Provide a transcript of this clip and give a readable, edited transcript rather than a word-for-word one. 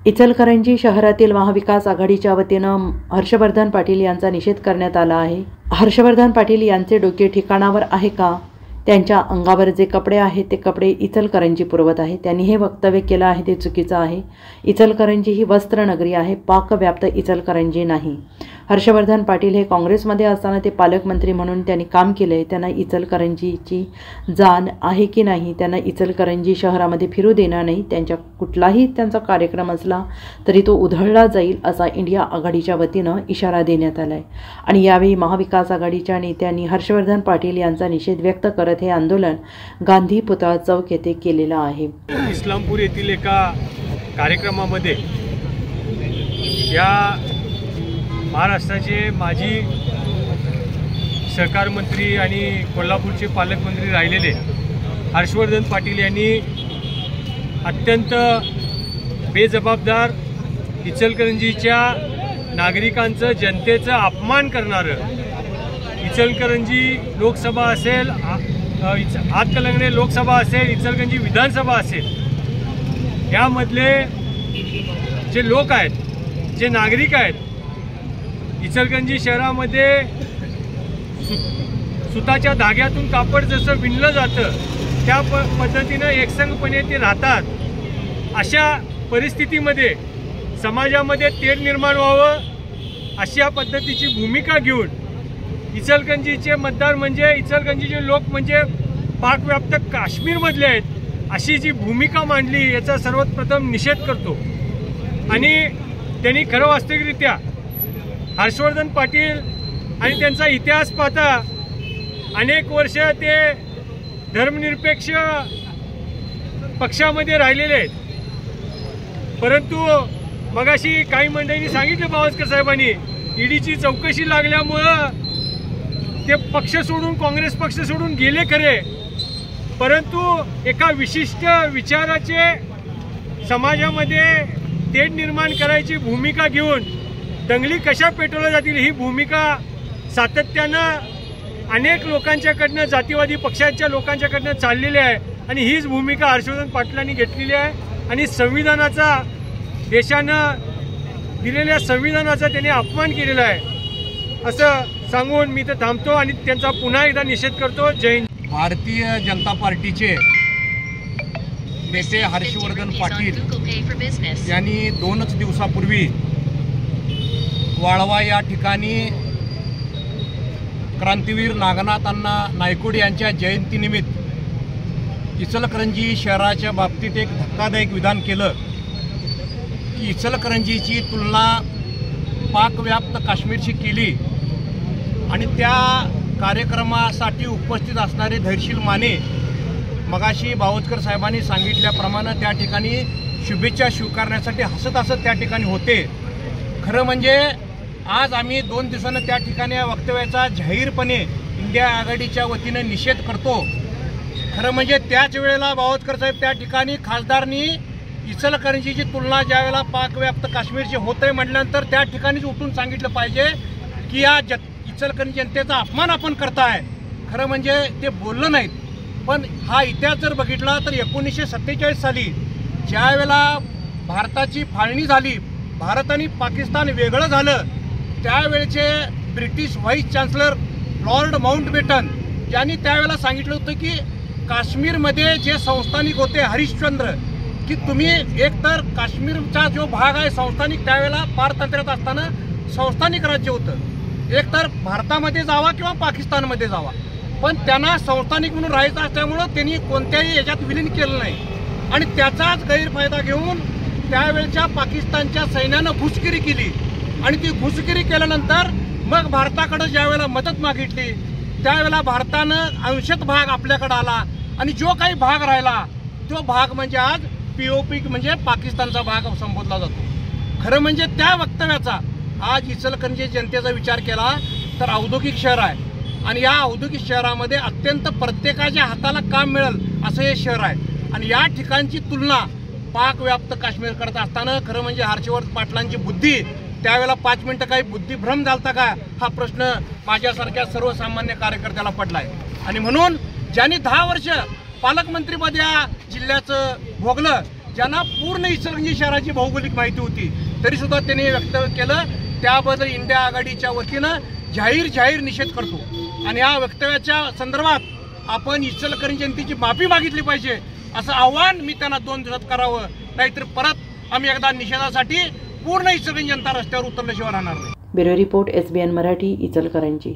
इचलकरंजी शहरातील महाविकास आघाडीच्या वतीनं हर्षवर्धन पाटील यांचा निषेध करण्यात आला आहे। हर्षवर्धन पाटील यांचे डोके ठिकाणावर आहे का? त्यांच्या अंगावर जे कपडे आहेत ते कपडे इचलकरंजी पुरवत आहे। त्यांनी हे वक्तव्य केलं आहे ते चुकीचं आहे। इचलकरंजी ही वस्त्रनगरी आहे, पाकव्याप्त इचलकरंजी नाही। हर्षवर्धन पाटील हे काँग्रेसमध्ये असताना ते पालकमंत्री म्हणून त्यांनी काम केले। त्यांना इचलकरंजीची जाण आहे की नाही? त्यांना इचलकरंजी शहरामध्ये फिरू देणार नाही। त्यांचा कुठलाही त्यांचा कार्यक्रम असला तरी तो उधळला जाईल असा इंडिया आघाडीच्या वतीनं इशारा देण्यात आला आहे। आणि यावेळी महाविकास आघाडीच्या नेत्यांनी हर्षवर्धन पाटील यांचा निषेध व्यक्त करत हे आंदोलन गांधी पुतळा चौक येथे केलेलं आहे। इस्लामपूर येथील एका कार्यक्रमामध्ये या महाराष्ट्राचे माजी सहकार मंत्री आणि कोल्हापूरचे पालकमंत्री राहिलेले हर्षवर्धन पाटील यांनी अत्यंत बेजबाबदार इचलकरंजीच्या नागरिकांचं जनतेचं अपमान करणारं इचलकरंजी लोकसभा असेल, हातकणंगले लोकसभा असेल, इचलकरंजी विधानसभा असेल, यामधले जे लोक आहेत, जे नागरिक आहेत, इचलकरंजी शहरामध्ये सुताच्या धाग्यातून कापड जसं विणलं जातं त्या पद्धतीनं एकसंघपणे ते राहतात। अशा परिस्थितीमध्ये समाजामध्ये तेढ निर्माण व्हावं अशा पद्धतीची भूमिका घेऊन इचलकरंजीचे मतदार म्हणजे इचलकरंजीचे लोक म्हणजे पाकव्याप्त काश्मीरमधले आहेत अशी जी भूमिका मांडली याचा सर्वात प्रथम निषेध करतो। आणि त्यांनी खरं वास्तविकरित्या हर्षवर्धन पाटील आणि त्यांचा इतिहास पाहता अनेक वर्ष ते धर्मनिरपेक्ष पक्षामध्ये राहिलेले आहेत। परंतु मगाशी काही मंडळींनी सांगितलं बावस्कर साहेबांनी ईडीची चौकशी लागल्यामुळं ते पक्ष सोडून काँग्रेस पक्ष सोडून गेले खरे, परंतु एका विशिष्ट विचाराचे समाजामध्ये तेढ निर्माण करायची भूमिका घेऊन दंगली कशा पेटवल्या जातील ही भूमिका सातत्यानं अनेक लोकांच्याकडनं, जातीवादी पक्षांच्या लोकांच्याकडनं चाललेली आहे। आणि हीच भूमिका हर्षवर्धन पाटलांनी घेतलेली आहे आणि संविधानाचा, देशानं दिलेल्या संविधानाचा त्यांनी अपमान केलेला आहे असं सांगून मी ते थांबतो आणि त्यांचा पुन्हा एकदा निषेध करतो। जय हिंद। भारतीय जनता पार्टीचे नेते हर्षवर्धन पाटील यांनी 2 दिवसापूर्वी वाळवा या ठिकाणी क्रांतीवीर नागनाथ अण्णा नायकुडे यांच्या जयंतीनिमित्त इचलकरंजी शहराच्या बाबतीत एक धक्कादायक विधान केलं की इचलकरंजीची तुलना पाकव्याप्त काश्मीरशी केली आणि त्या कार्यक्रमासाठी उपस्थित असणारे धैर्यशील माने मगाशी बावस्कर साहेबांनी सांगितल्याप्रमाणे त्या ठिकाणी शुभेच्छा स्वीकारण्यासाठी हसत हसत त्या ठिकाणी होते। खरं म्हणजे आज आम्ही 2 दिवसांनी त्या ठिकाणी या वक्तव्याचा जाहीरपणे इंडिया आघाडीच्या वतीने निषेध करतो। खरं म्हणजे त्याच वेळेला बावस्कर साहेब त्या ठिकाणी खासदारांनी इचलकरंजीची तुलना ज्यावेळेला पाकव्याप्त काश्मीरची होते म्हटल्यानंतर त्या ठिकाणीच उठून सांगितलं पाहिजे की या इचलकरंजी जनतेचा अपमान आपण करताय। खरं म्हणजे ते बोललं नाहीत, पण हा इतिहास जर बघितला तर 1947 साली ज्यावेळेला भारताची फाळणी झाली, भारत आणि पाकिस्तान वेगळं झालं, त्यावेळेचे British vice chancellor Lord Mountbatten यांनी त्यावेळेला सांगितलं होतं की काश्मीरमध्ये जे संस्थानिक होते हरिश्चंद्र, की तुम्ही एकतर काश्मीरचा जो भाग आहे संस्थानिक, त्यावेळेला पारतंत्र्यात असताना संस्थानिक राज्य होतं, एकतर भारतामध्ये जावा किंवा पाकिस्तानमध्ये जावा, पण त्यांना संस्थानिक म्हणून राहायचं असल्यामुळं त्यांनी कोणत्याही याच्यात विलीन केलं नाही। आणि त्याचाच गैरफायदा घेऊन त्यावेळच्या पाकिस्तानच्या सैन्यानं घुसखोरी केली आणि ती घुसखोरी केल्यानंतर मग भारताकडे ज्यावेळेला मदत मागितली त्यावेळेला भारतानं अंशत भाग आपल्याकडे आला आणि जो काही भाग राहिला तो भाग म्हणजे आज POP म्हणजे पाकिस्तानचा भाग संबोधला जातो। खरं म्हणजे त्या वक्तव्याचा आज इचलकरंजी जनतेचा विचार केला तर औद्योगिक शहर आहे आणि या औद्योगिक शहरामध्ये अत्यंत प्रत्येकाच्या हाताला काम मिळेल असं हे शहर आहे आणि या ठिकाणची तुलना पाकव्याप्त काश्मीर करत असताना खरं म्हणजे हर्षवर्धन पाटलांची बुद्धी त्यावेळेला 5 मिनिटं काही बुद्धिभ्रम झालता का हा प्रश्न माझ्यासारख्या सर्वसामान्य कार्यकर्त्याला पडलाय। आणि म्हणून ज्यांनी 10 वर्ष पालकमंत्रीपद या जिल्ह्याचं भोगलं ज्यांना पूर्ण इचलकरंजी शहराची भौगोलिक माहिती होती तरी सुद्धा त्यांनी व्यक्त केलं. त्याबद्दल इंडिया आघाडीच्या वतीनं जाहीर निषेध करतो आणि या वक्तव्याच्या संदर्भात आपण इचलकरंजी जनतेची माफी मागितली पाहिजे असं आव्हान मी त्यांना 2 दिवसात करावं, नाहीतर परत आम्ही एकदा निषेधासाठी पूर्ण इचलकरंजी जनता रस्त्यावर उतरल्याशिवाय राहणार नाही. Bureau report SBN Marathi, Ichalkaranji.